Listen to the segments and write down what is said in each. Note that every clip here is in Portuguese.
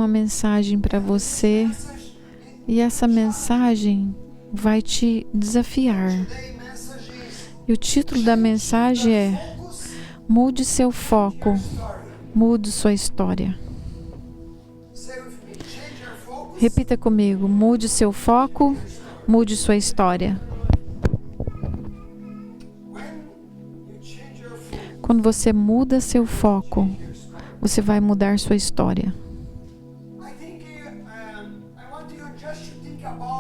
uma mensagem para você e essa mensagem vai te desafiar. E o título da mensagem é: mude seu foco, mude sua história. Repita comigo: mude seu foco, mude sua história. Quando você muda seu foco, você vai mudar sua história.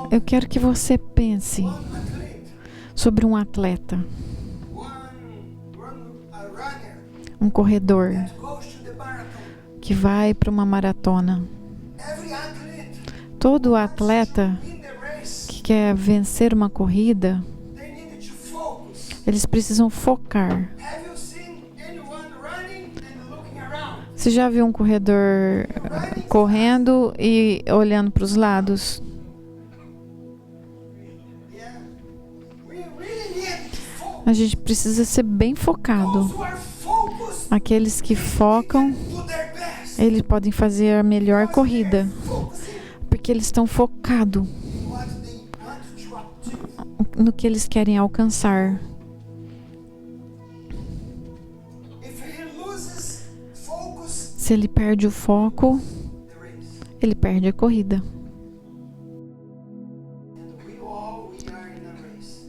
Eu quero que você pense sobre um atleta, um corredor que vai para uma maratona. Todo atleta que quer vencer uma corrida, eles precisam focar. Você já viu um corredor correndo e olhando para os lados? A gente precisa ser bem focado. Aqueles que focam, eles podem fazer a melhor corrida, porque eles estão focados no que eles querem alcançar. Se ele perde o foco, ele perde a corrida.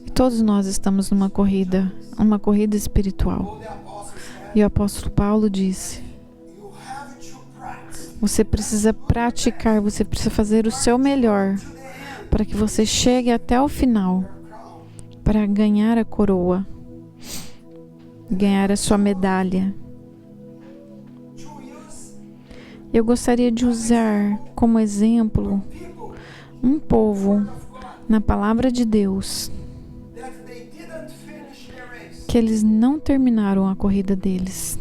E todos nós estamos numa corrida espiritual. E o apóstolo Paulo disse: você precisa praticar, você precisa fazer o seu melhor para que você chegue até o final, para ganhar a coroa, ganhar a sua medalha. Eu gostaria de usar como exemplo um povo na palavra de Deus que eles não terminaram a corrida deles.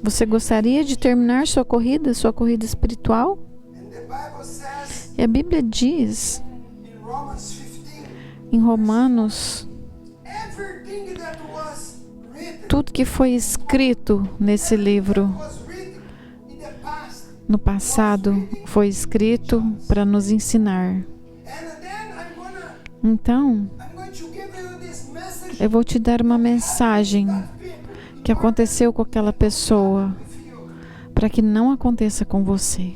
Você gostaria de terminar sua corrida espiritual? E a Bíblia diz em Romanos, tudo que foi escrito nesse livro no passado foi escrito para nos ensinar. Então, eu vou te dar uma mensagem que aconteceu com aquela pessoa, para que não aconteça com você.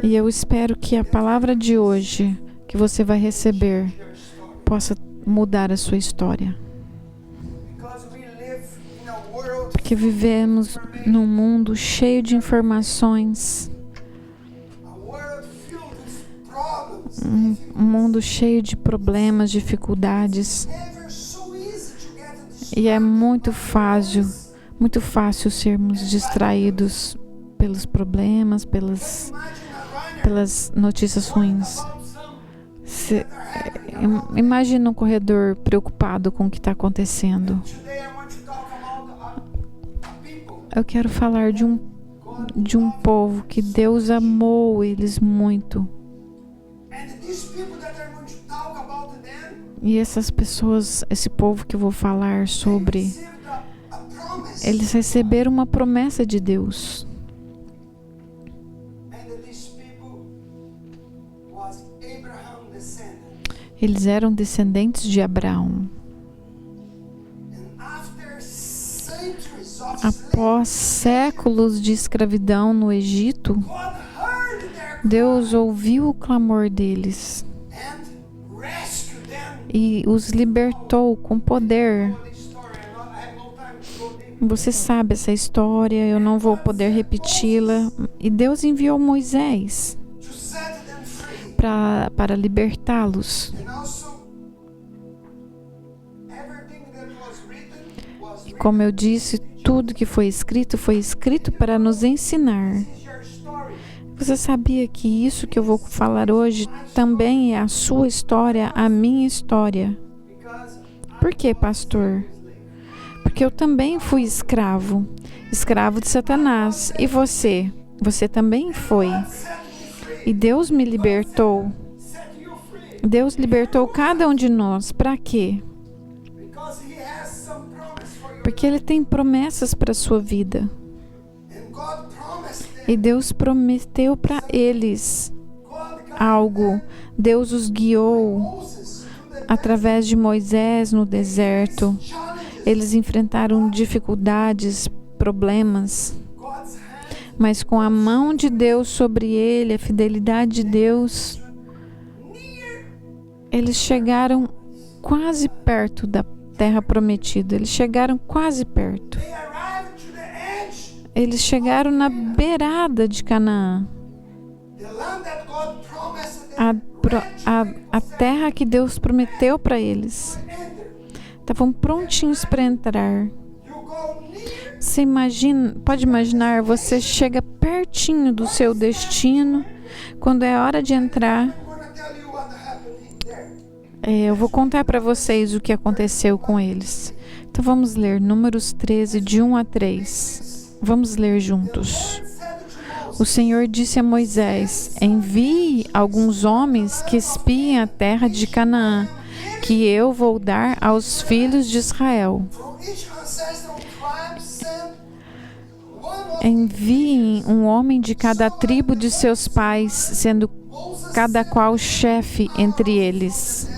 E eu espero que a palavra de hoje que você vai receber possa mudar a sua história. Porque vivemos num mundo cheio de informações, um mundo cheio de problemas, dificuldades, e é muito fácil sermos distraídos pelos problemas, pelas notícias ruins. Imagina um corredor preocupado com o que está acontecendo. Eu quero falar de um povo que Deus amou eles muito. E essas pessoas, esse povo que eu vou falar sobre, eles receberam uma promessa de Deus. Eles eram descendentes de Abraão. Após séculos de escravidão no Egito, Deus ouviu o clamor deles e os libertou com poder. Você sabe essa história, eu não vou poder repeti-la. E Deus enviou Moisés para libertá-los. E como eu disse, tudo que foi escrito para nos ensinar. Você sabia que isso que eu vou falar hoje também é a sua história, a minha história? Por quê, pastor? Porque eu também fui escravo de Satanás. E você? Você também foi. E Deus me libertou. Deus libertou cada um de nós. Para quê? Porque Ele tem promessas para a sua vida. E Deus prometeu para eles algo. Deus os guiou através de Moisés no deserto. Eles enfrentaram dificuldades, problemas, mas com a mão de Deus sobre ele, a fidelidade de Deus, eles chegaram quase perto da terra prometida. Eles chegaram quase perto. Eles chegaram na beirada de Canaã. A terra que Deus prometeu para eles. Estavam prontinhos para entrar. Você pode imaginar, você chega pertinho do seu destino, quando é hora de entrar. Eu vou contar para vocês o que aconteceu com eles. Então vamos ler Números 13, de 1 a 3. Vamos ler juntos. O Senhor disse a Moisés: envie alguns homens que espiem a terra de Canaã, que eu vou dar aos filhos de Israel. Enviem um homem de cada tribo de seus pais, sendo cada qual chefe entre eles.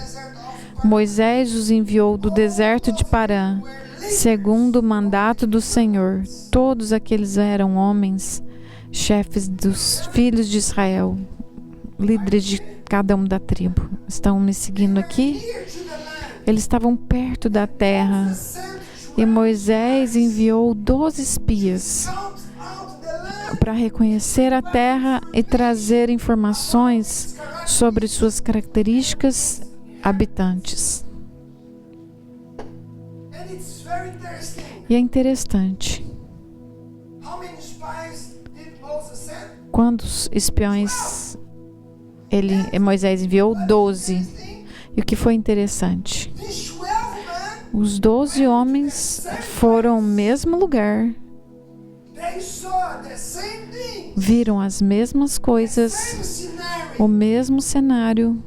Moisés os enviou do deserto de Parã, segundo o mandato do Senhor. Todos aqueles eram homens, chefes dos filhos de Israel, líderes de cada da tribo. Estão me seguindo aqui? Eles estavam perto da terra. E Moisés enviou 12 espias para reconhecer a terra e trazer informações sobre suas características habitantes. E é interessante. Quantos espiões Moisés enviou? 12. E o que foi interessante? Os 12 homens foram ao mesmo lugar, viram as mesmas coisas, o mesmo cenário,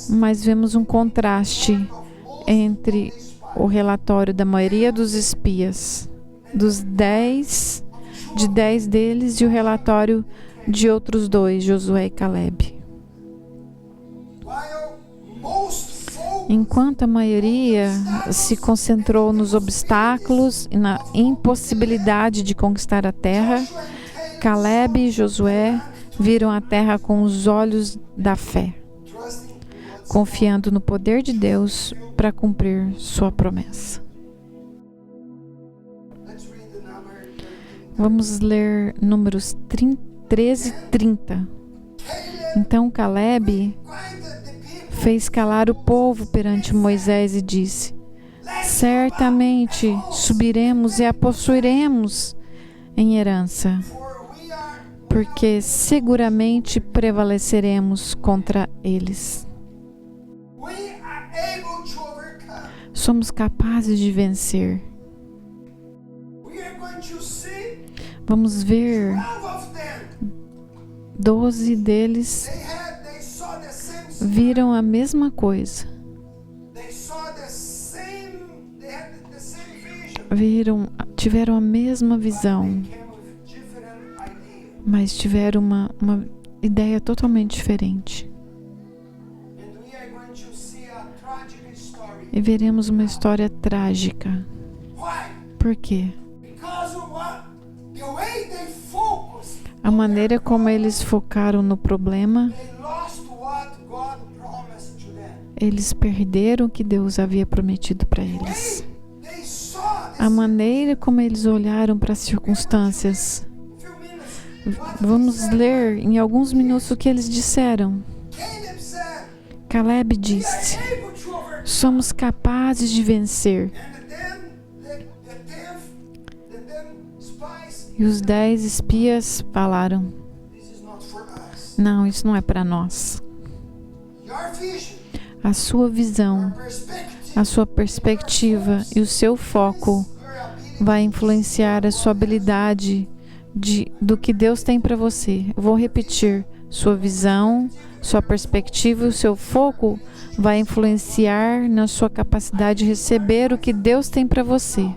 mas vemos um contraste entre o relatório da maioria dos espias, de 10 deles, e o relatório de outros 2, Josué e Caleb. Enquanto a maioria se concentrou nos obstáculos e na impossibilidade de conquistar a terra, Caleb e Josué viram a terra com os olhos da fé, confiando no poder de Deus para cumprir sua promessa. Vamos ler Números 13, 30. Então Caleb fez calar o povo perante Moisés e disse: certamente subiremos e a possuiremos em herança, porque seguramente prevaleceremos contra eles. Somos capazes de vencer. Vamos ver 12 deles viram a mesma coisa. Tiveram a mesma visão, mas tiveram uma ideia totalmente diferente. E veremos uma história trágica. Por quê? A maneira como eles focaram no problema, eles perderam o que Deus havia prometido para eles. A maneira como eles olharam para as circunstâncias. Vamos ler em alguns minutos o que eles disseram. Caleb disse: somos capazes de vencer. E os 10 espias falaram: não, isso não é para nós. A sua visão, a sua perspectiva e o seu foco vai influenciar a sua habilidade do que Deus tem para você. Eu vou repetir: sua visão, sua perspectiva e o seu foco vai influenciar na sua capacidade de receber o que Deus tem para você.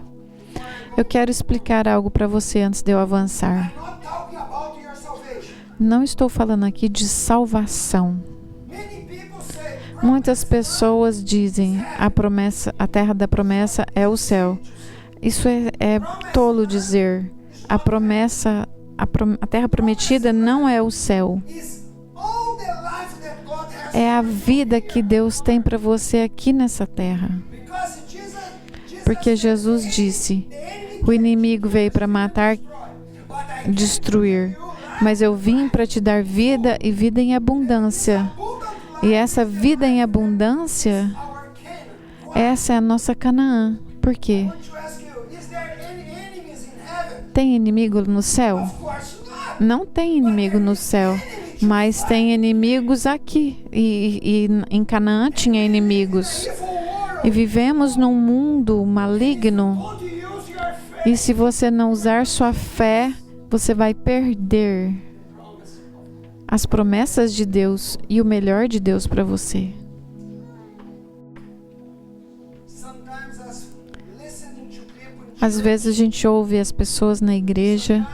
Eu quero explicar algo para você antes de eu avançar. Não estou falando aqui de salvação. Muitas pessoas dizem a terra da promessa é o céu. Isso é tolo dizer. A terra prometida não é o céu. É a vida que Deus tem para você aqui nessa terra. Porque Jesus disse: o inimigo veio para matar, destruir, mas eu vim para te dar vida e vida em abundância. E essa vida em abundância, essa é a nossa Canaã. Por quê? Tem inimigo no céu? Não tem inimigo no céu, mas tem inimigos aqui. E em Canaã tinha inimigos. E vivemos num mundo maligno. E se você não usar sua fé, você vai perder as promessas de Deus e o melhor de Deus para você. Às vezes a gente ouve as pessoas na igreja,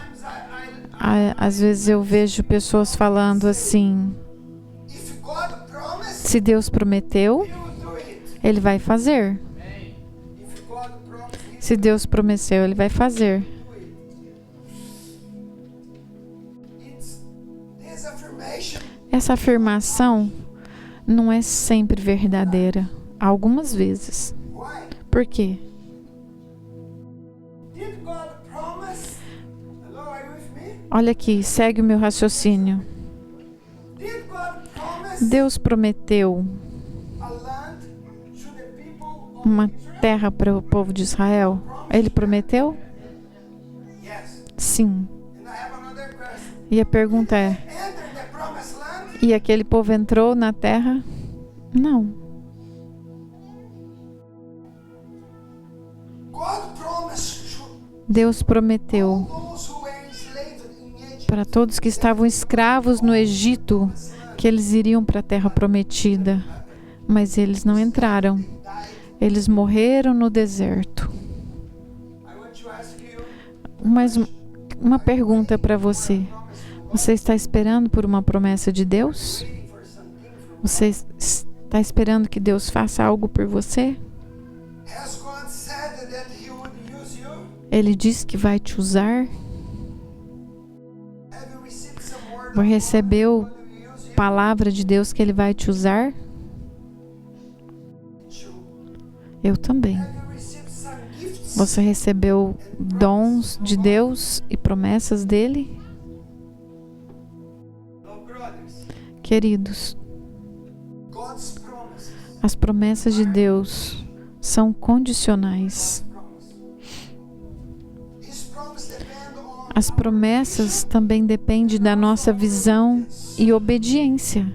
às vezes eu vejo pessoas falando assim: se Deus prometeu, Ele vai fazer. Se Deus prometeu, Ele vai fazer. Essa afirmação não é sempre verdadeira. Algumas vezes. Por quê? Olha aqui, segue o meu raciocínio. Deus prometeu uma terra para o povo de Israel? Ele prometeu? Sim. E a pergunta é: e aquele povo entrou na terra? Não. Deus prometeu para todos que estavam escravos no Egito que eles iriam para a terra prometida, mas eles não entraram. Eles morreram no deserto. Mas uma pergunta para você. Você está esperando por uma promessa de Deus? Você está esperando que Deus faça algo por você? Ele disse que vai te usar? Você recebeu palavra de Deus que Ele vai te usar? Eu também. Você recebeu dons de Deus e promessas dele? Queridos, as promessas de Deus são condicionais. As promessas também dependem da nossa visão e obediência.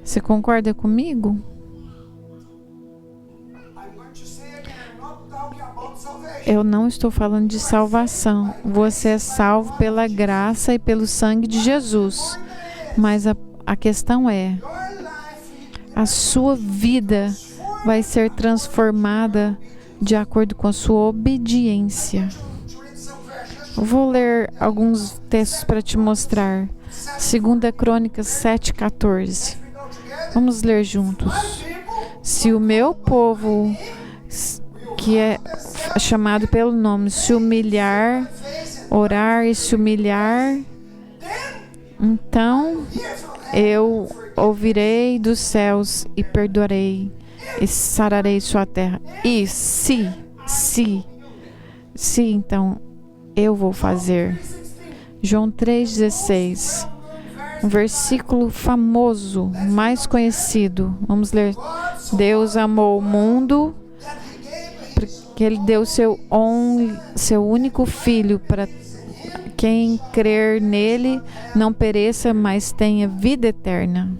Você concorda comigo? Eu não estou falando de salvação. Você é salvo pela graça e pelo sangue de Jesus. Mas a questão é: a sua vida vai ser transformada de acordo com a sua obediência. Eu vou ler alguns textos para te mostrar. 2 Crônicas 7:14. Vamos ler juntos. Se o meu povo, que é chamado pelo nome, se humilhar, orar e se humilhar, então eu ouvirei dos céus e perdoarei e sararei sua terra. E se, então eu vou fazer. João 3,16, um versículo famoso, mais conhecido. Vamos ler. Deus amou o mundo porque Ele deu seu único Filho para quem crer nele não pereça, mas tenha vida eterna.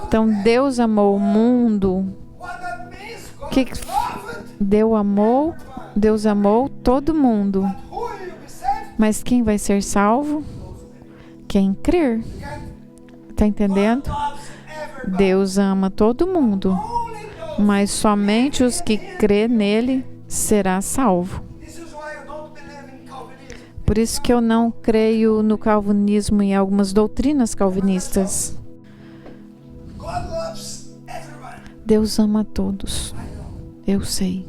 Então Deus amou o mundo. Deus amou todo mundo. Mas quem vai ser salvo? quem crer. Está entendendo? Deus ama todo mundo, mas somente os que crê nele será salvo. Por isso que eu não creio no calvinismo e em algumas doutrinas calvinistas. Deus ama a todos, eu sei,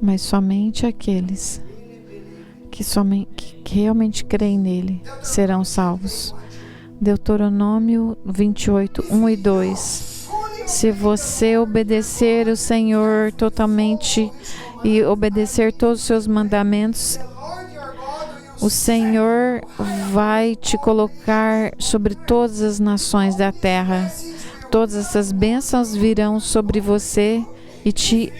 mas somente aqueles que realmente creem nele serão salvos. Deuteronômio 28, 1 e 2. Se você obedecer o Senhor totalmente e obedecer todos os seus mandamentos, o Senhor vai te colocar sobre todas as nações da terra. Todas essas bênçãos virão sobre você e te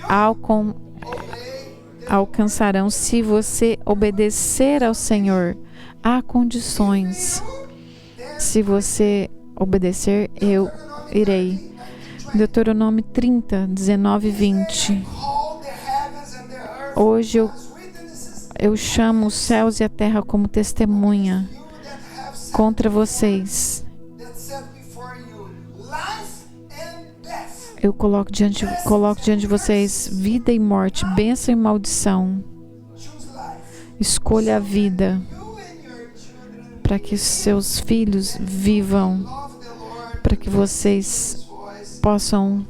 alcançarão se você obedecer ao Senhor. Há condições. Se você obedecer, eu irei. Deuteronômio 30, 19 e 20. Hoje eu chamo os céus e a terra como testemunha contra vocês. Eu coloco diante de vocês vida e morte, bênção e maldição. Escolha a vida para que seus filhos vivam, para que vocês possam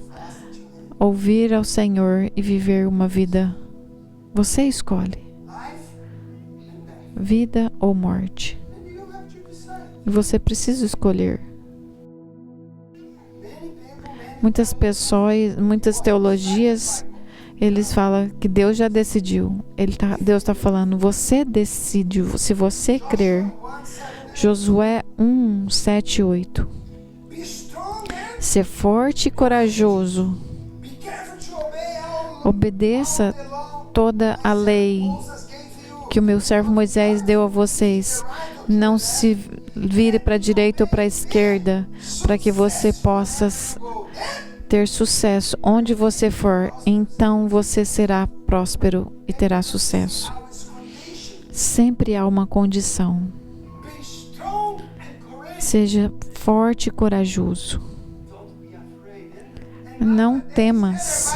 ouvir ao Senhor e viver uma vida. Você escolhe vida ou morte. E você precisa escolher. Muitas pessoas, muitas teologias, eles falam que Deus já decidiu. Deus está falando, você decide, se você crer. Josué 1, 7 e 8. Ser forte e corajoso. Obedeça toda a lei que o meu servo Moisés deu a vocês. Não se vire para a direita ou para a esquerda, para que você possa ter sucesso onde você for. Então você será próspero e terá sucesso. Sempre há uma condição. Seja forte e corajoso. Não temas.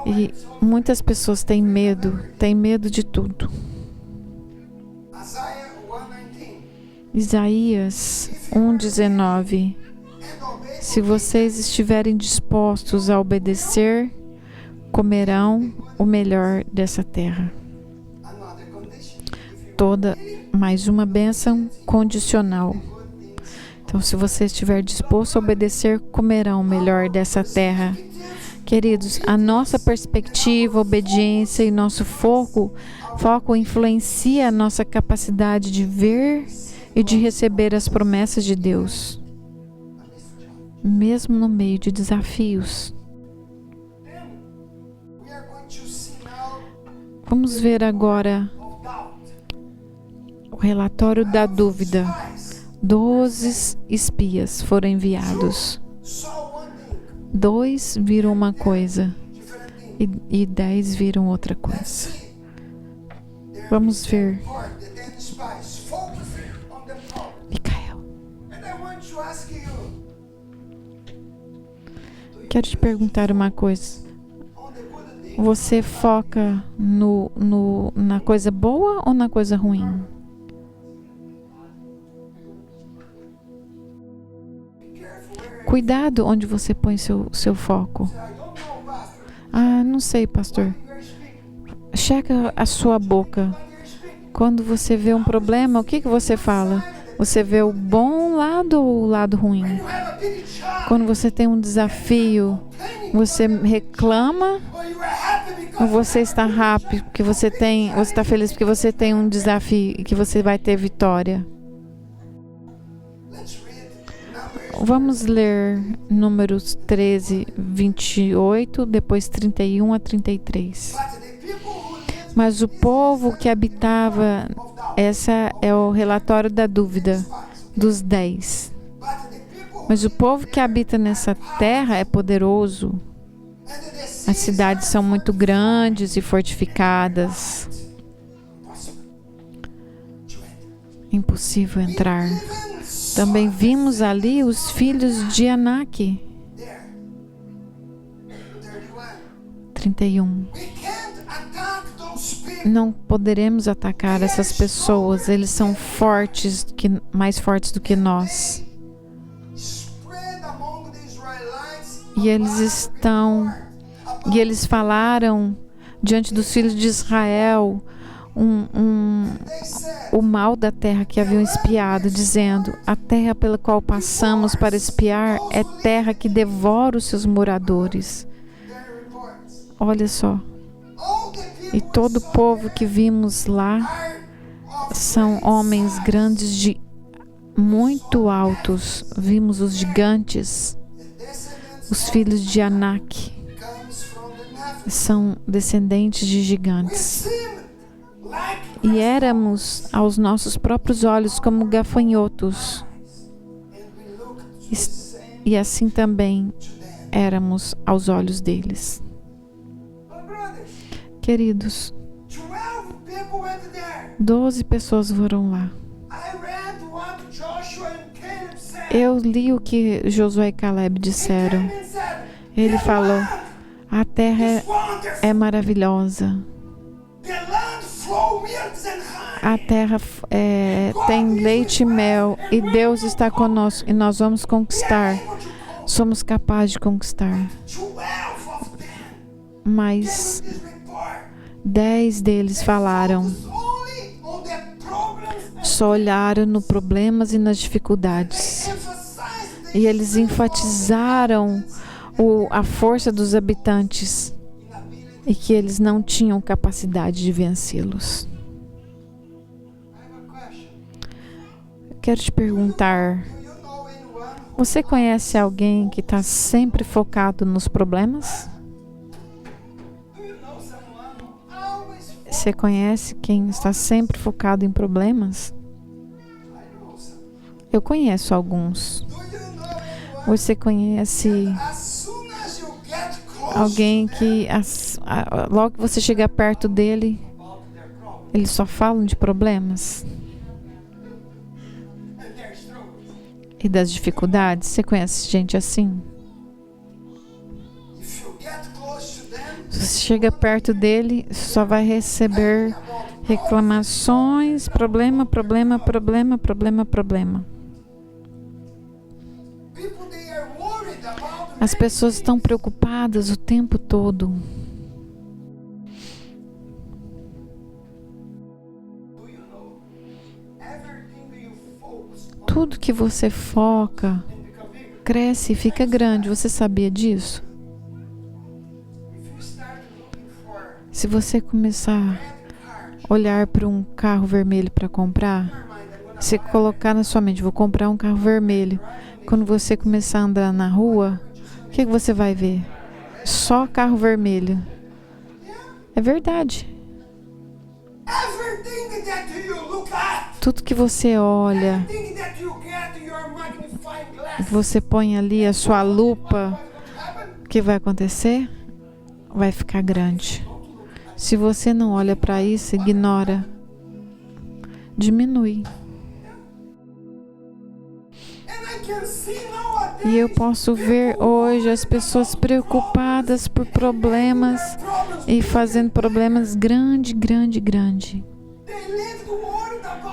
E muitas pessoas têm medo de tudo. Isaías 1:19. Se vocês estiverem dispostos a obedecer, comerão o melhor dessa terra. Mais uma bênção condicional. Então, se você estiver disposto a obedecer, comerão o melhor dessa terra. Queridos, a nossa perspectiva, obediência e nosso foco influencia a nossa capacidade de ver e de receber as promessas de Deus, mesmo no meio de desafios. Vamos ver agora o relatório da dúvida. 12 espias foram enviados. 2 viram uma coisa e 10 viram outra coisa. Vamos ver. Micael, quero te perguntar uma coisa. Você foca na coisa boa ou na coisa ruim? Cuidado onde você põe seu foco. Ah, não sei, pastor. Checa a sua boca. Quando você vê um problema, o que você fala? Você vê o bom lado ou o lado ruim? Quando você tem um desafio, você reclama ou você está rápido porque você está feliz porque você tem um desafio e que você vai ter vitória? Vamos ler Números 13, 28, depois 31 a 33. Mas o povo que habitava, essa é o relatório da dúvida dos 10. Mas o povo que habita nessa terra é poderoso. As cidades são muito grandes e fortificadas. impossível entrar. Também vimos ali os filhos de Anak. 31. Não poderemos atacar essas pessoas. Eles são fortes, mais fortes do que nós. E eles falaram diante dos filhos de Israel o mal da terra que haviam espiado, dizendo: a terra pela qual passamos para espiar é terra que devora os seus moradores. Olha só. E todo o povo que vimos lá são homens grandes, muito altos. Vimos os gigantes. Os filhos de Anak são descendentes de gigantes. E éramos aos nossos próprios olhos como gafanhotos. E assim também éramos aos olhos deles. Queridos, 12 pessoas foram lá. Eu li o que Josué e Caleb disseram. Ele falou: a terra é maravilhosa. A terra tem leite e mel, e Deus está conosco, e nós vamos conquistar. Somos capazes de conquistar. Mas 10 deles falaram, só olharam nos problemas e nas dificuldades. E eles enfatizaram a força dos habitantes e que eles não tinham capacidade de vencê-los. Quero te perguntar, você conhece alguém que está sempre focado nos problemas? Você conhece quem está sempre focado em problemas? Eu conheço alguns. Você conhece alguém que logo que você chega perto dele, eles só falam de problemas e das dificuldades? Você conhece gente assim? Se você chega perto dele, só vai receber reclamações, problema. As pessoas estão preocupadas o tempo todo. Tudo que você foca cresce e fica grande. Você sabia disso? Se você começar a olhar para um carro vermelho para comprar, você colocar na sua mente: vou comprar um carro vermelho. Quando você começar a andar na rua, o que você vai ver? Só carro vermelho. É verdade. Tudo que você olha, você põe ali a sua lupa, o que vai acontecer? Vai ficar grande. Se você não olha para isso, ignora, diminui. E eu posso ver hoje as pessoas preocupadas por problemas e fazendo problemas grande.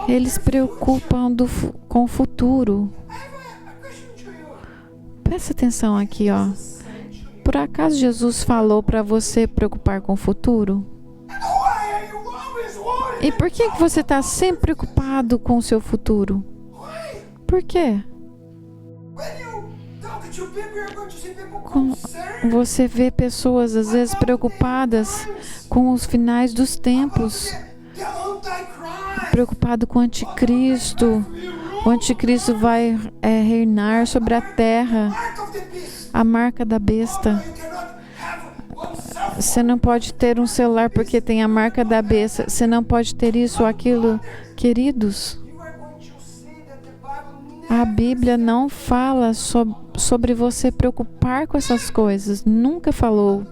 Eles preocupam com o futuro. Presta atenção aqui, ó. Por acaso Jesus falou para você preocupar com o futuro? E por que você está sempre preocupado com o seu futuro? Por quê? Você vê pessoas às vezes preocupadas com os finais dos tempos, preocupado com o anticristo. O anticristo vai reinar sobre a terra, a marca da besta. Você não pode ter um celular porque tem a marca da besta. Você não pode ter isso ou aquilo. Queridos, a Bíblia não fala sobre você preocupar com essas coisas. Nunca falou.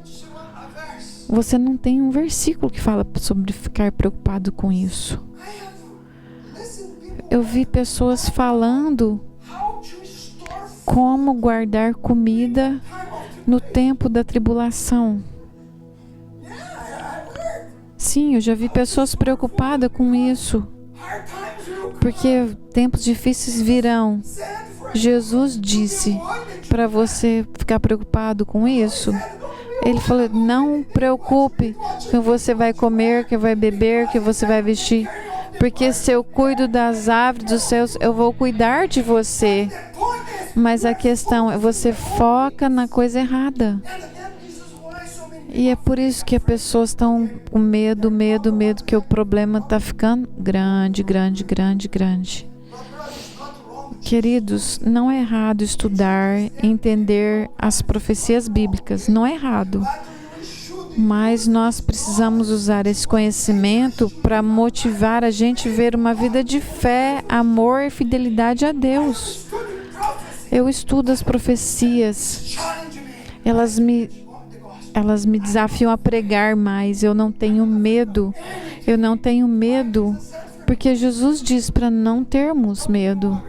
Você não tem um versículo que fala sobre ficar preocupado com isso. Eu vi pessoas falando como guardar comida no tempo da tribulação. Sim, eu já vi pessoas preocupadas com isso, porque tempos difíceis virão. Jesus disse para você ficar preocupado com isso. Ele falou, não preocupe que você vai comer, que vai beber, que você vai vestir. Porque se eu cuido das aves dos céus, eu vou cuidar de você. Mas a questão é, você foca na coisa errada. E é por isso que as pessoas estão com medo, que o problema está ficando grande. Queridos, não é errado estudar, entender as profecias bíblicas. Não é errado. Mas nós precisamos usar esse conhecimento para motivar a gente a ver uma vida de fé, amor e fidelidade a Deus. Eu estudo as profecias. Elas me desafiam a pregar mais. Eu não tenho medo. Porque Jesus diz para não termos medo.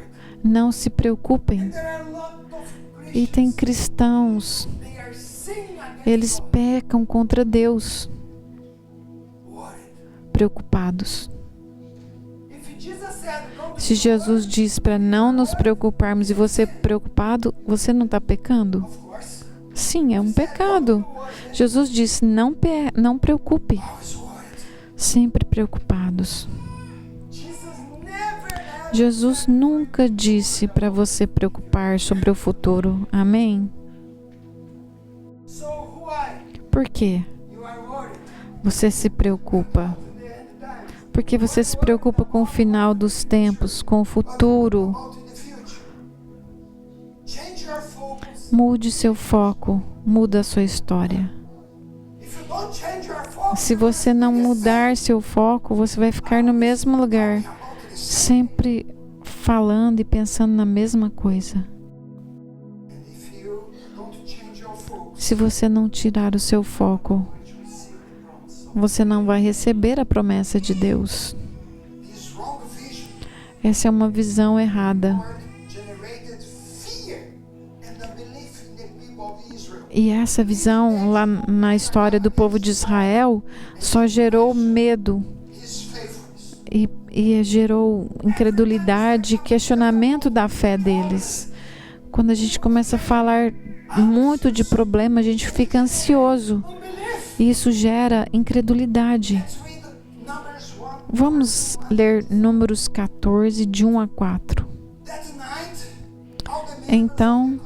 Não se preocupem. E tem cristãos, eles pecam contra Deus, preocupados. Se Jesus diz para não nos preocuparmos e você preocupado, você não está pecando? Sim, é um pecado. Jesus disse, não preocupe. Sempre preocupados. Jesus nunca disse para você preocupar sobre o futuro. Amém? Por quê? Você se preocupa? Porque você se preocupa com o final dos tempos, com o futuro. Mude seu foco, muda a sua história. Se você não mudar seu foco, você vai ficar no mesmo lugar, sempre falando e pensando na mesma coisa. Se você não tirar o seu foco, você não vai receber a promessa de Deus. Essa é uma visão errada. E essa visão, lá na história do povo de Israel, só gerou medo e gerou incredulidade e questionamento da fé deles. Quando a gente começa a falar muito de problema, a gente fica ansioso. E isso gera incredulidade. Vamos ler Números 14, de 1 a 4. Então,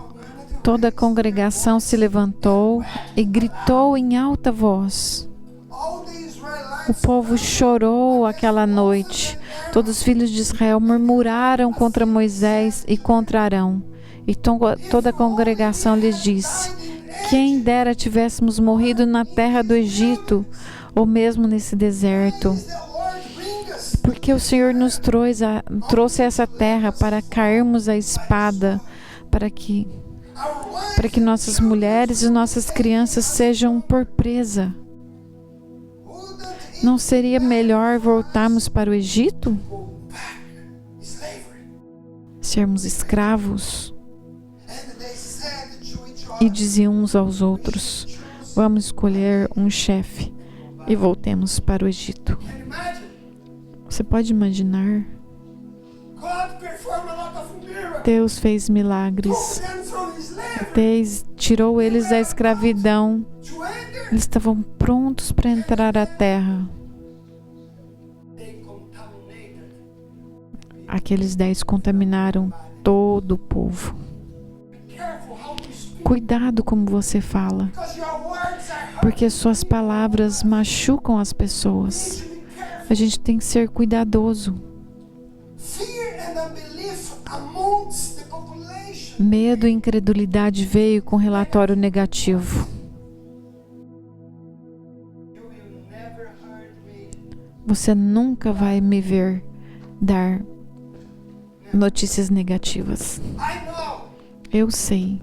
toda a congregação se levantou e gritou em alta voz. O povo chorou aquela noite. Todos os filhos de Israel murmuraram contra Moisés e contra Arão. E toda a congregação lhes disse: quem dera tivéssemos morrido na terra do Egito, ou mesmo nesse deserto. Porque o Senhor nos trouxe a essa terra para cairmos a espada, para que nossas mulheres e nossas crianças sejam por presa. Não seria melhor voltarmos para o Egito? Sermos escravos? E diziam uns aos outros: vamos escolher um chefe e voltemos para o Egito. Você pode imaginar? Deus fez milagres. Deus tirou eles da escravidão. Eles estavam prontos para entrar à terra. Aqueles 10 contaminaram todo o povo. Cuidado como você fala, porque suas palavras machucam as pessoas. A gente tem que ser cuidadoso. Medo e incredulidade veio com relatório negativo. Você nunca vai me ver dar notícias negativas. Eu sei.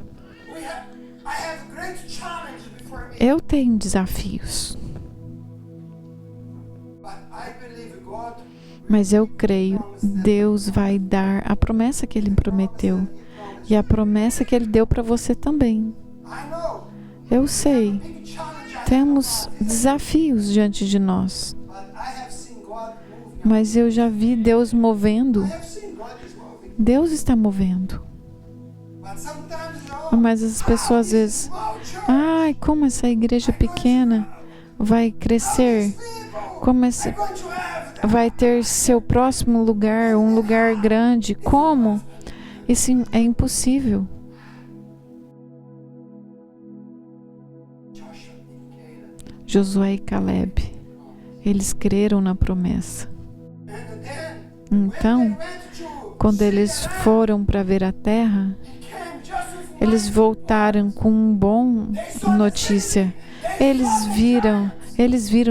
Eu tenho desafios. Mas eu creio, Deus vai dar a promessa que Ele prometeu. E a promessa que Ele deu para você também. Eu sei, temos desafios diante de nós. Mas eu já vi Deus movendo. Deus está movendo. Mas as pessoas às vezes, ai, como essa igreja pequena vai crescer? Como vai ter seu próximo lugar, um lugar grande? Como? Isso é impossível. Josué e Caleb, eles creram na promessa. Então, quando eles foram para ver a terra, eles voltaram com uma boa notícia. Eles viram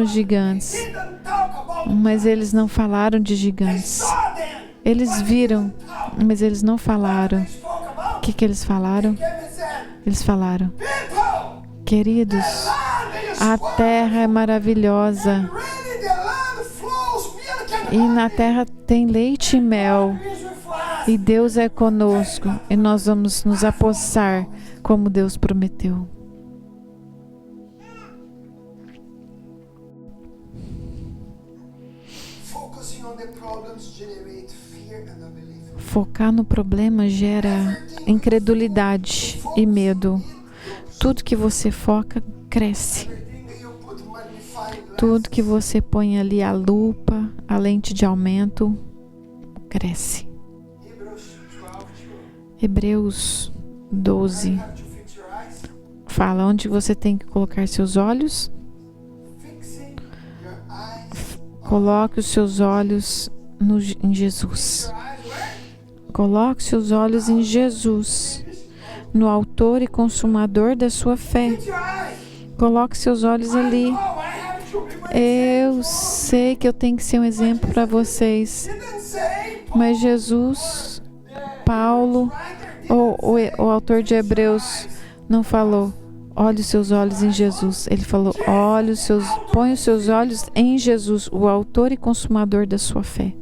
gigantes, mas eles não falaram de gigantes. Eles viram, mas eles não falaram. O que eles falaram? Eles falaram: queridos, a terra é maravilhosa. E na terra tem leite e mel. E Deus é conosco. E nós vamos nos apossar como Deus prometeu. Focar no problema gera incredulidade e medo. Tudo que você foca, cresce. Tudo que você põe ali, a lupa, a lente de aumento, cresce. Hebreus 12 fala onde você tem que colocar seus olhos. Coloque os seus olhos em Jesus. Coloque seus olhos em Jesus, no autor e consumador da sua fé. Coloque seus olhos ali. Eu sei que eu tenho que ser um exemplo para vocês. Mas Jesus, Paulo, ou o autor de Hebreus não falou, olhe os seus olhos em Jesus. Ele falou, põe os seus olhos em Jesus, o autor e consumador da sua fé.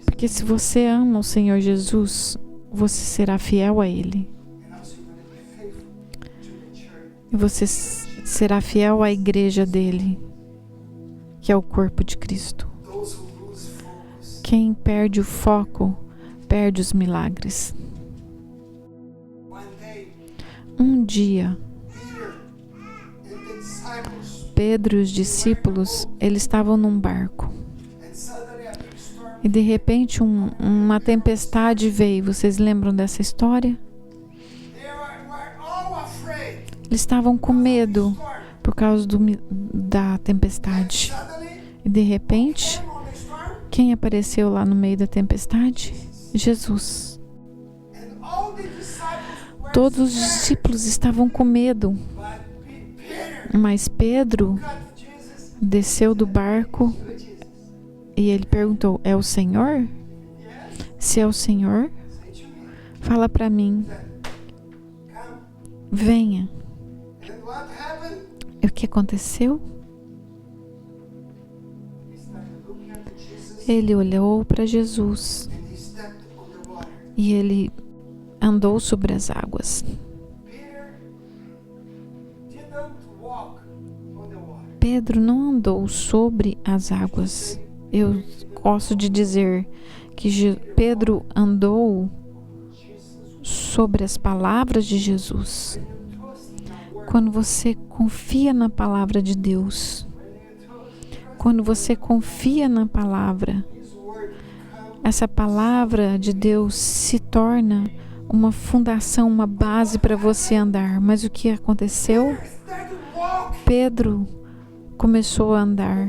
Porque se você ama o Senhor Jesus, você será fiel a Ele. E você será fiel à igreja dele, que é o corpo de Cristo. Quem perde o foco, perde os milagres. Um dia, Pedro e os discípulos, eles estavam num barco. E de repente uma tempestade veio. Vocês lembram dessa história? Eles estavam com medo por causa da tempestade. E de repente, quem apareceu lá no meio da tempestade? Jesus. Todos os discípulos estavam com medo. Mas Pedro desceu do barco e ele perguntou, é o Senhor? Se é o Senhor, fala para mim. Venha. E o que aconteceu? Ele olhou para Jesus e ele andou sobre as águas. Pedro não andou sobre as águas. Eu gosto de dizer que Pedro andou sobre as palavras de Jesus. Quando você confia na palavra de Deus, quando você confia na palavra, essa palavra de Deus se torna uma fundação, uma base para você andar. Mas o que aconteceu? Pedro começou a andar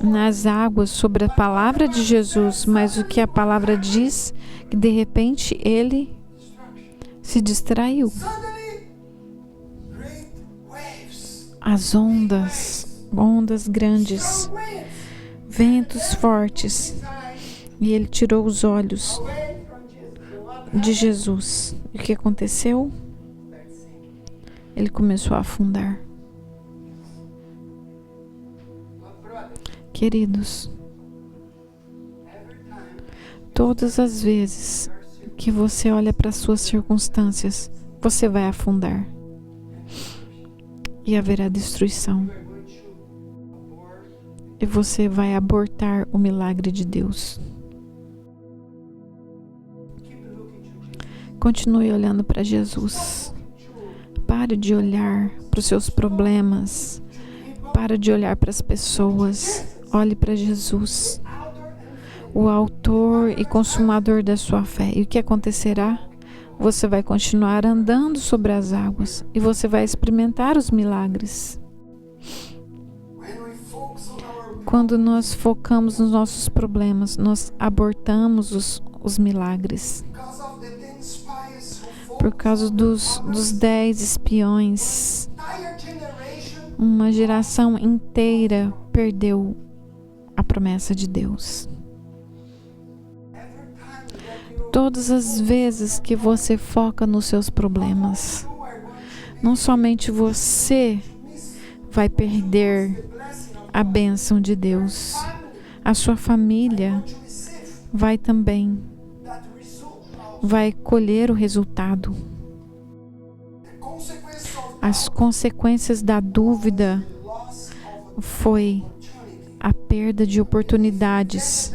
nas águas sobre a palavra de Jesus, mas o que a palavra diz, que de repente ele se distraiu. As ondas grandes, ventos fortes, e ele tirou os olhos de Jesus. E o que aconteceu? Ele começou a afundar. Queridos, todas as vezes que você olha para as suas circunstâncias, você vai afundar e haverá destruição. E você vai abortar o milagre de Deus. Continue olhando para Jesus. Pare de olhar para os seus problemas. Pare de olhar para as pessoas. Olhe para Jesus, o autor e consumador da sua fé. E o que acontecerá? Você vai continuar andando sobre as águas e você vai experimentar os milagres. Quando nós focamos nos nossos problemas, nós abortamos os milagres. Por causa dos 10 espiões, uma geração inteira perdeu a promessa de Deus. Todas as vezes que você foca nos seus problemas, não somente você vai perder a bênção de Deus, a sua família vai também colher o resultado. As consequências da dúvida foi a perda de oportunidades.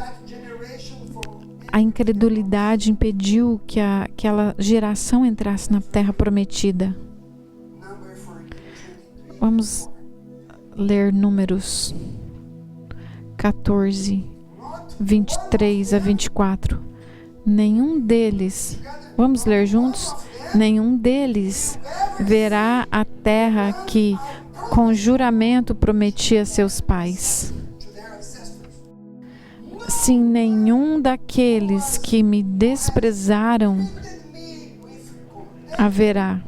A incredulidade impediu que aquela geração entrasse na terra prometida. Vamos ler Números 14, 23 a 24. Nenhum deles, vamos ler juntos? Nenhum deles verá a terra que com juramento prometi a seus pais. Sim, nenhum daqueles que me desprezaram haverá.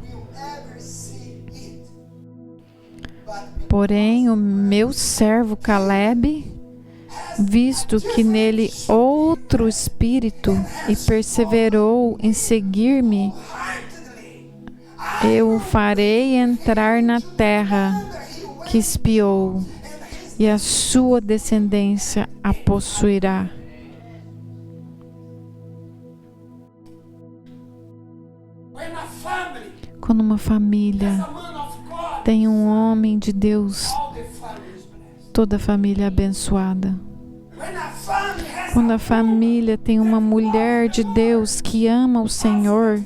Porém, o meu servo Caleb, visto que nele outro espírito e perseverou em seguir-me, eu o farei entrar na terra que espiou, e a sua descendência a possuirá. Quando uma família tem um homem de Deus, toda a família é abençoada. Quando a família tem uma mulher de Deus que ama o Senhor,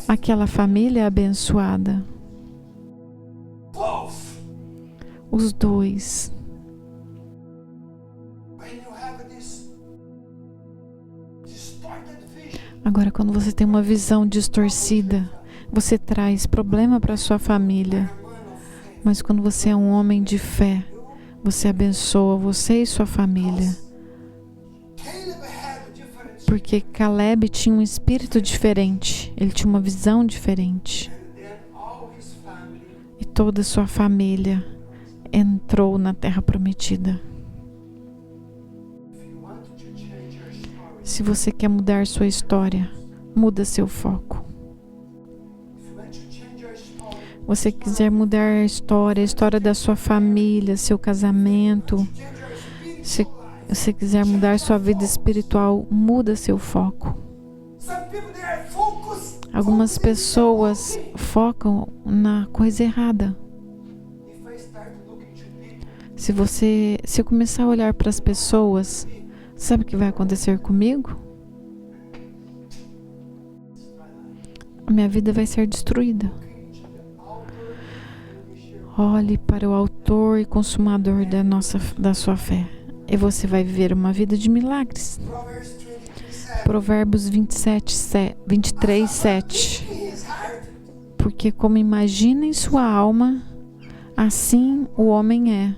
aquela família é abençoada. Os dois. Agora, quando você tem uma visão distorcida, você traz problema para sua família. Mas quando você é um homem de fé, você abençoa você e sua família. Porque Caleb tinha um espírito diferente, ele tinha uma visão diferente. E toda a sua família entrou na terra prometida. Se você quer mudar sua história, muda seu foco. Você quiser mudar a história da sua família, seu casamento, se você quiser mudar sua vida espiritual, muda seu foco. Algumas pessoas focam na coisa errada. Se eu começar a olhar para as pessoas, sabe o que vai acontecer comigo? A minha vida vai ser destruída. Olhe para o autor e consumador da sua fé, e você vai viver uma vida de milagres. Provérbios 23, 7. Porque como imagina em sua alma, assim o homem é.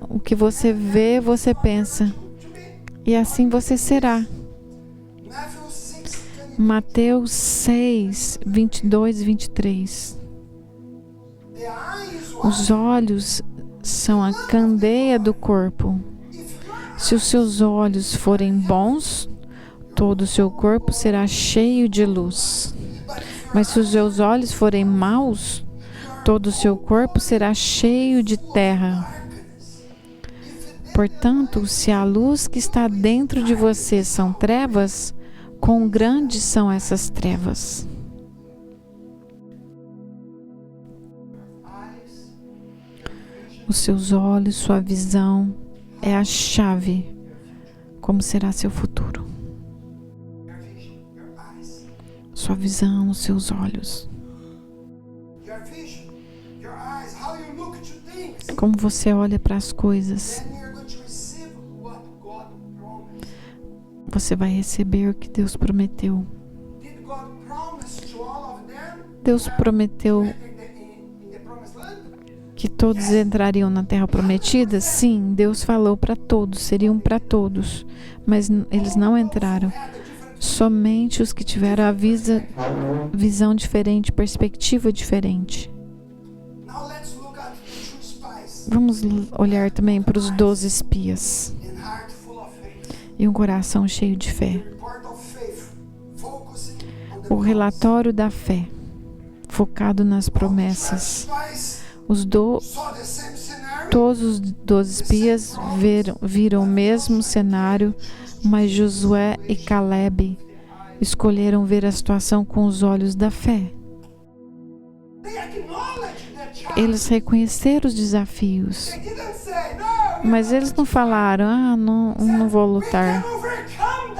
O que você vê, você pensa, e assim você será. Mateus 6, 22 e 23. Os olhos são a candeia do corpo. Se os seus olhos forem bons, todo o seu corpo será cheio de luz. Mas se os seus olhos forem maus, todo o seu corpo será cheio de terra. Portanto, se a luz que está dentro de você são trevas, quão grandes são essas trevas? Os seus olhos, sua visão é a chave. Como será seu futuro? Sua visão, os seus olhos. Como você olha para as coisas, você vai receber o que Deus prometeu. Deus prometeu que todos entrariam na Terra Prometida? Sim, Deus falou para todos, seriam para todos, mas eles não entraram. Somente os que tiveram a visão diferente, perspectiva diferente. Vamos olhar também para os 12 espias e um coração cheio de fé. O relatório da fé, focado nas promessas. Todos os 12 espias viram o mesmo cenário, mas Josué e Caleb escolheram ver a situação com os olhos da fé. Eles reconheceram os desafios, mas eles não falaram, não vou lutar.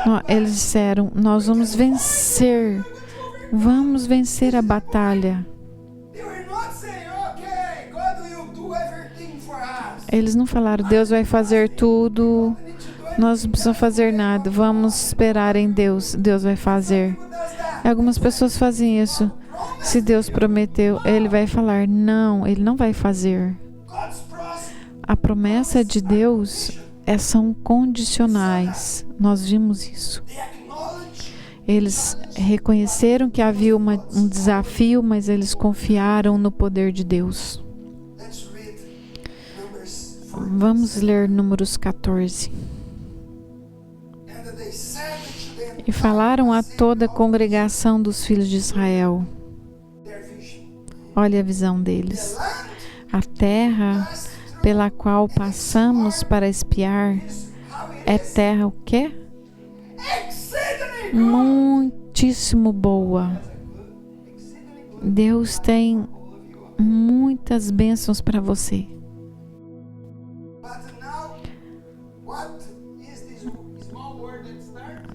Não, eles disseram, nós vamos vencer a batalha. Eles não falaram, Deus vai fazer tudo, nós não precisamos fazer nada, vamos esperar em Deus, Deus vai fazer. Algumas pessoas fazem isso. Se Deus prometeu, Ele vai falar, não, Ele não vai fazer. A promessa de Deus são condicionais, nós vimos isso. Eles reconheceram que havia um desafio, mas eles confiaram no poder de Deus. Vamos ler Números 14. E falaram a toda a congregação dos filhos de Israel. Olha a visão deles. A terra pela qual passamos para espiar é terra o quê? Muitíssimo boa. Deus tem muitas bênçãos para você.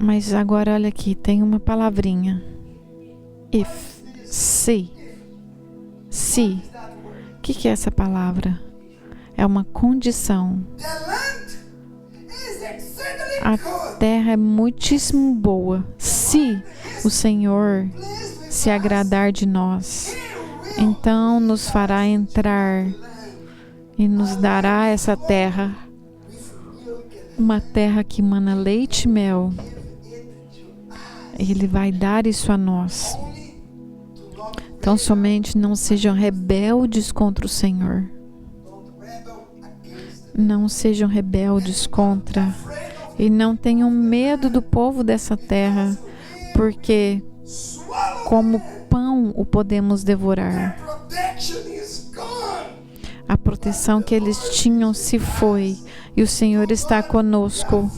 Mas agora olha aqui, tem uma palavrinha. If. Se. O que é essa palavra? É uma condição. A terra é muitíssimo boa. Se o Senhor se agradar de nós, então nos fará entrar e nos dará essa terra. Uma terra que mana leite e mel. Ele vai dar isso a nós. Então somente não sejam rebeldes contra o Senhor. Não sejam rebeldes contra. E não tenham medo do povo dessa terra, porque como pão o podemos devorar. A proteção que eles tinham se foi, e o Senhor está conosco.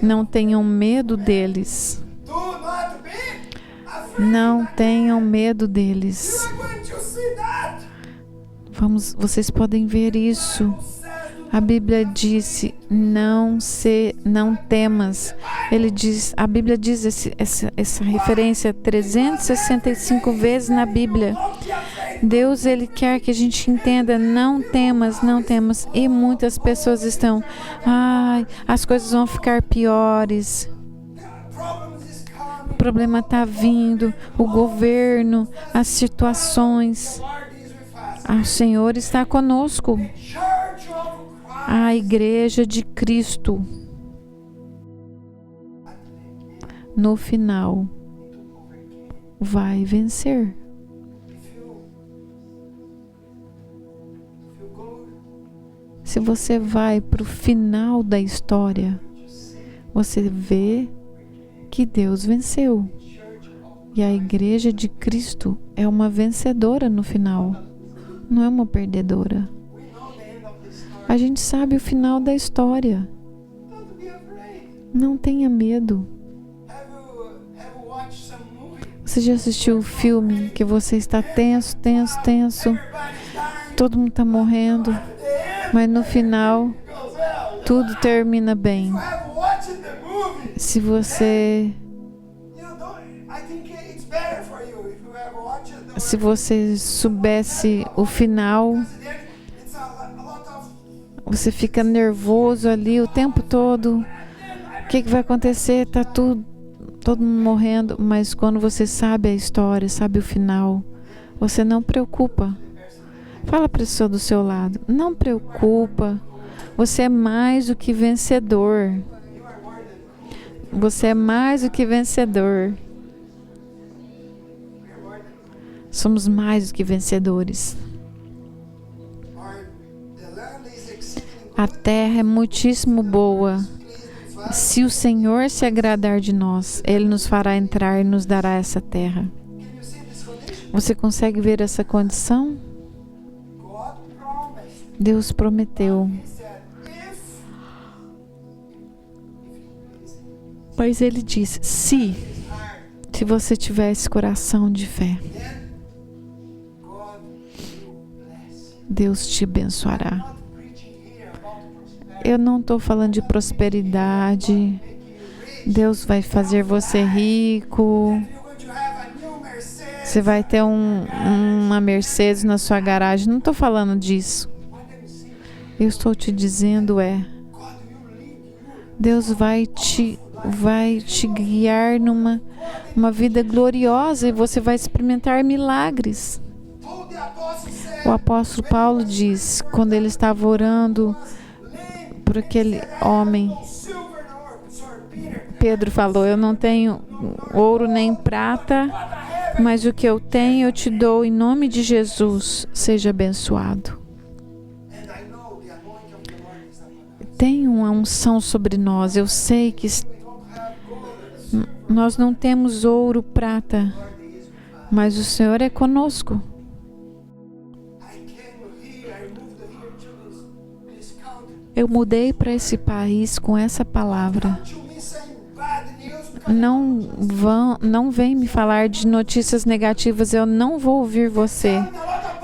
Não tenham medo deles. Não tenham medo deles. Vocês podem ver isso. A Bíblia disse, não temas. A Bíblia diz essa referência 365 vezes na Bíblia. Deus, Ele quer que a gente entenda, não temas. E muitas pessoas estão, as coisas vão ficar piores. O problema está vindo, o governo, as situações. O Senhor está conosco. A igreja de Cristo, no final, vai vencer. Se você vai para o final da história, você vê que Deus venceu. E a igreja de Cristo é uma vencedora no final. não é uma perdedora. A gente sabe o final da história. Não tenha medo. Você já assistiu o filme que você está tenso, tenso, tenso? Todo mundo está morrendo, mas no final tudo termina bem. Se você soubesse o final, você fica nervoso ali o tempo todo. O que vai acontecer? Tá todo mundo morrendo, mas quando você sabe a história, sabe o final, você não preocupa. Fala para a pessoa do seu lado, não preocupa. Você é mais do que vencedor. Você é mais do que vencedor. Somos mais do que vencedores. A terra é muitíssimo boa. Se o Senhor se agradar de nós, Ele nos fará entrar e nos dará essa terra. Você consegue ver essa condição? Deus prometeu. Mas Ele disse, se você tiver esse coração de fé, Deus te abençoará. Eu não estou falando de prosperidade. Deus vai fazer você rico. Você vai ter uma Mercedes na sua garagem. Não estou falando disso. Eu estou te dizendo Deus vai te guiar numa vida gloriosa e você vai experimentar milagres. O apóstolo Paulo diz, quando ele estava orando por aquele homem, Pedro falou, eu não tenho ouro nem prata, mas o que eu tenho eu te dou em nome de Jesus, seja abençoado. Tem uma unção sobre nós, eu sei que nós não temos ouro, prata, mas o Senhor é conosco. Eu mudei para esse país com essa palavra. Não vem me falar de notícias negativas, eu não vou ouvir você.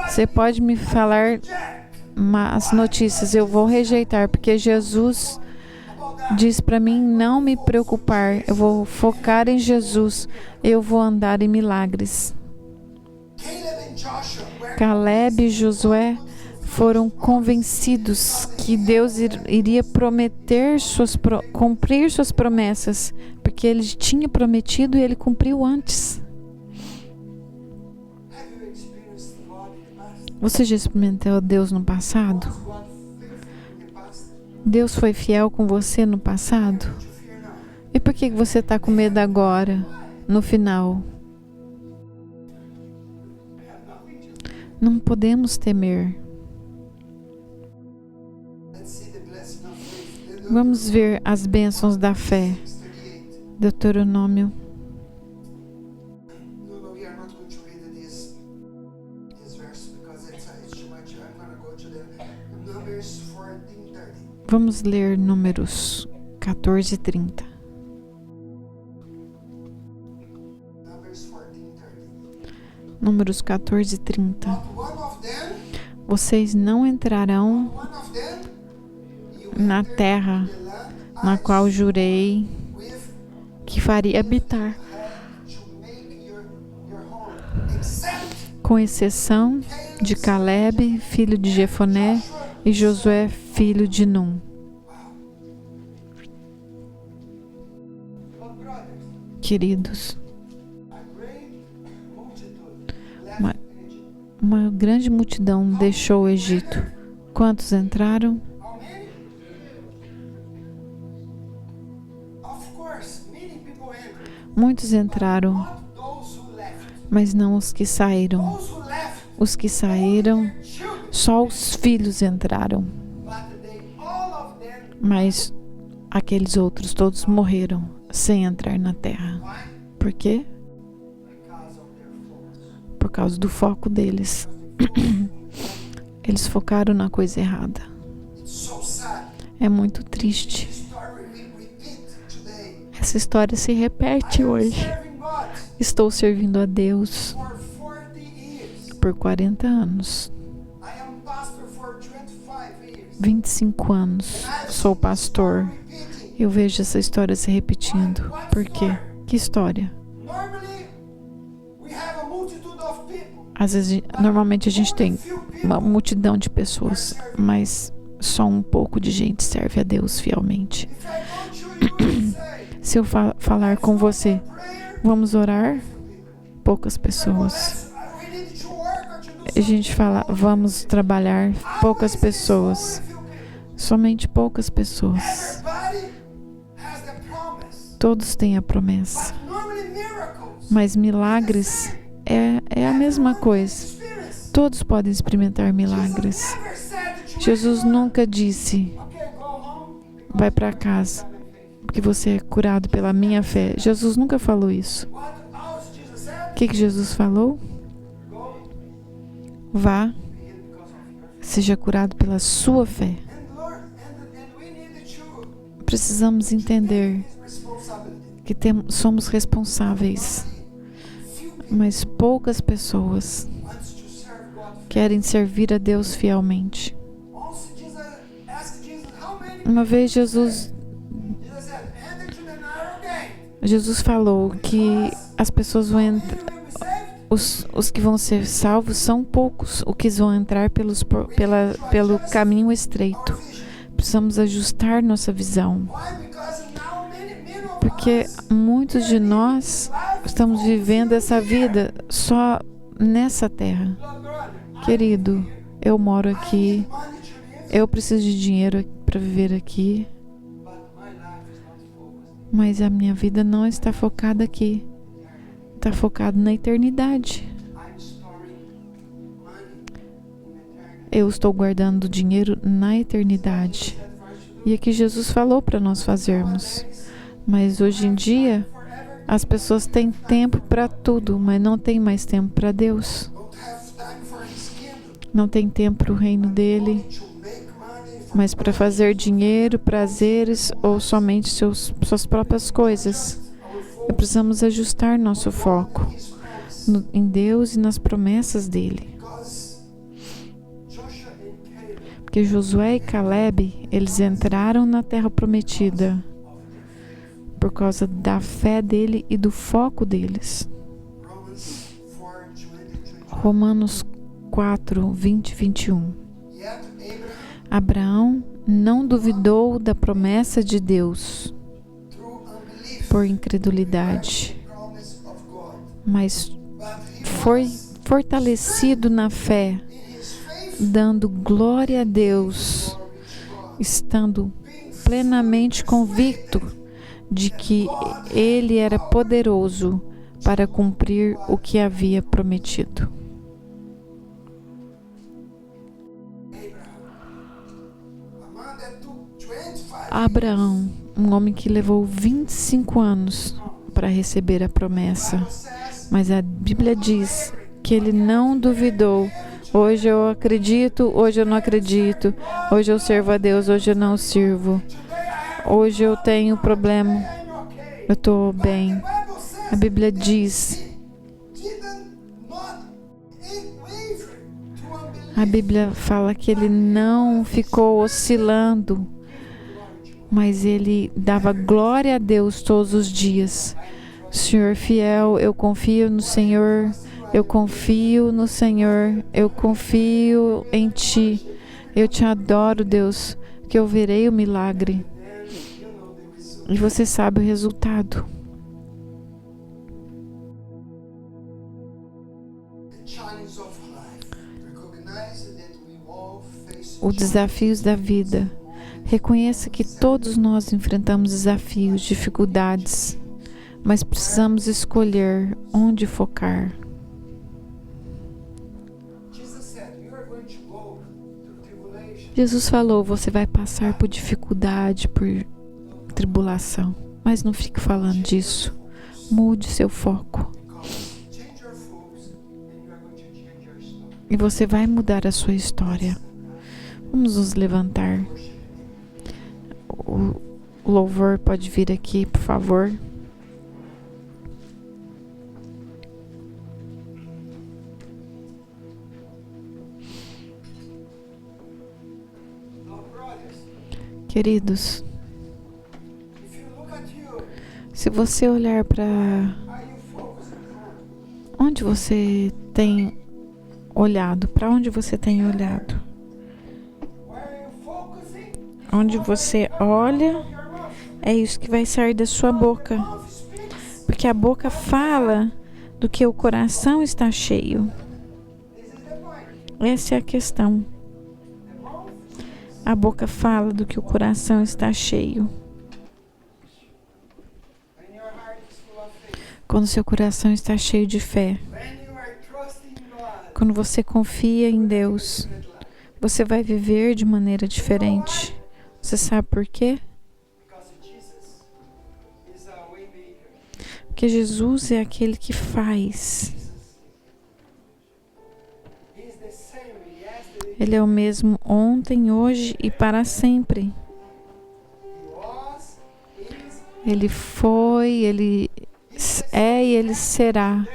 Você pode me falar as notícias, eu vou rejeitar, porque Jesus diz para mim não me preocupar, eu vou focar em Jesus, eu vou andar em milagres. Caleb e Josué foram convencidos que Deus iria cumprir suas promessas, porque Ele tinha prometido e Ele cumpriu antes. Você já experimentou Deus no passado? Deus foi fiel com você no passado? E por que você está com medo agora, no final? Não podemos temer. Vamos ver as bênçãos da fé. Deuteronômio. Vamos ler Números 14 e 30. Números 14 e 30. Vocês não entrarão na terra na qual jurei que faria habitar, com exceção de Caleb, filho de Jefoné, e Josué, filho de Num. Queridos, uma grande multidão deixou o Egito. Quantos entraram? Muitos entraram, mas não os que saíram. Os que saíram, só os filhos entraram. Mas aqueles outros todos morreram sem entrar na terra. Por quê? Por causa do foco deles. Eles focaram na coisa errada. É muito triste. Essa história se repete hoje. Estou servindo a Deus por 40 anos. 25 anos. Sou pastor. Eu vejo essa história se repetindo. Por quê? Que história? Às vezes, normalmente a gente tem uma multidão de pessoas, mas só um pouco de gente serve a Deus fielmente. Se eu falar com você, vamos orar? Poucas pessoas. A gente fala, vamos trabalhar? Poucas pessoas. Somente poucas pessoas. Todos têm a promessa. Mas milagres é a mesma coisa. Todos podem experimentar milagres. Jesus nunca disse, vai para casa, porque você é curado pela minha fé. Jesus nunca falou isso. O que Jesus falou? Vá, seja curado pela sua fé. Precisamos entender que somos responsáveis, mas poucas pessoas querem servir a Deus fielmente. Uma vez Jesus falou que as pessoas vão entrar, os que vão ser salvos são poucos, os que vão entrar pelo caminho estreito. Precisamos ajustar nossa visão, porque muitos de nós estamos vivendo essa vida só nessa terra. Querido, eu moro aqui, eu preciso de dinheiro para viver aqui, mas a minha vida não está focada aqui. Está focado na eternidade. Eu estou guardando dinheiro na eternidade. E aqui Jesus falou para nós fazermos. Mas hoje em dia, as pessoas têm tempo para tudo, mas não têm mais tempo para Deus. Não tem tempo para o reino dele, mas para fazer dinheiro, prazeres ou somente suas próprias coisas. Precisamos ajustar nosso foco em Deus e nas promessas dele. Porque Josué e Caleb, eles entraram na terra prometida por causa da fé dele e do foco deles. Romanos 4, 20 e 21. Abraão não duvidou da promessa de Deus por incredulidade, mas foi fortalecido na fé, dando glória a Deus, estando plenamente convicto de que Ele era poderoso para cumprir o que havia prometido. Abraão, um homem que levou 25 anos para receber a promessa, mas a Bíblia diz que ele não duvidou. Hoje eu acredito, hoje eu não acredito, hoje eu servo a Deus, hoje eu não sirvo, hoje eu tenho problema, eu estou bem. A Bíblia diz, a Bíblia fala que ele não ficou oscilando, mas ele dava glória a Deus todos os dias. Senhor fiel, eu confio no Senhor, eu confio no Senhor, eu confio em Ti, eu Te adoro, Deus, que eu verei o milagre. E você sabe o resultado. Os desafios da vida. Reconheça que todos nós enfrentamos desafios, dificuldades, mas precisamos escolher onde focar. Jesus falou, você vai passar por dificuldade, por tribulação, mas não fique falando disso. Mude seu foco. E você vai mudar a sua história. Vamos nos levantar. O louvor pode vir aqui, por favor. Queridos, se você olhar para onde você tem olhado, para onde você tem olhado, onde você olha, é isso que vai sair da sua boca, porque a boca fala do que o coração está cheio. Essa é a questão. A boca fala do que o coração está cheio. Quando seu coração está cheio de fé, quando você confia em Deus, você vai viver de maneira diferente. Você sabe por quê? Porque Jesus é aquele que faz. Ele é o mesmo ontem, hoje e para sempre. Ele foi, Ele é e Ele será.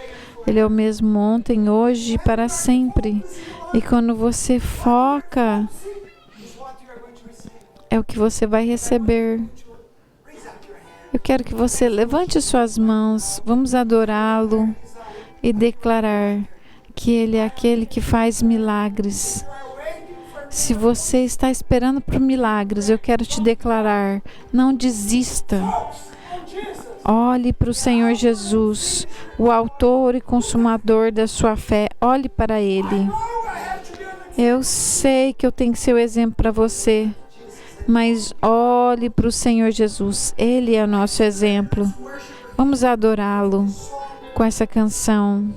Ele é o mesmo ontem, hoje e para sempre. E quando você foca, é o que você vai receber. Eu quero que você levante suas mãos, vamos adorá-lo e declarar que Ele é aquele que faz milagres. Se você está esperando por milagres, eu quero te declarar, não desista. Olhe para o Senhor Jesus, o autor e consumador da sua fé. Olhe para Ele. Eu sei que eu tenho que ser o exemplo para você, mas olhe para o Senhor Jesus. Ele é o nosso exemplo. Vamos adorá-lo com essa canção.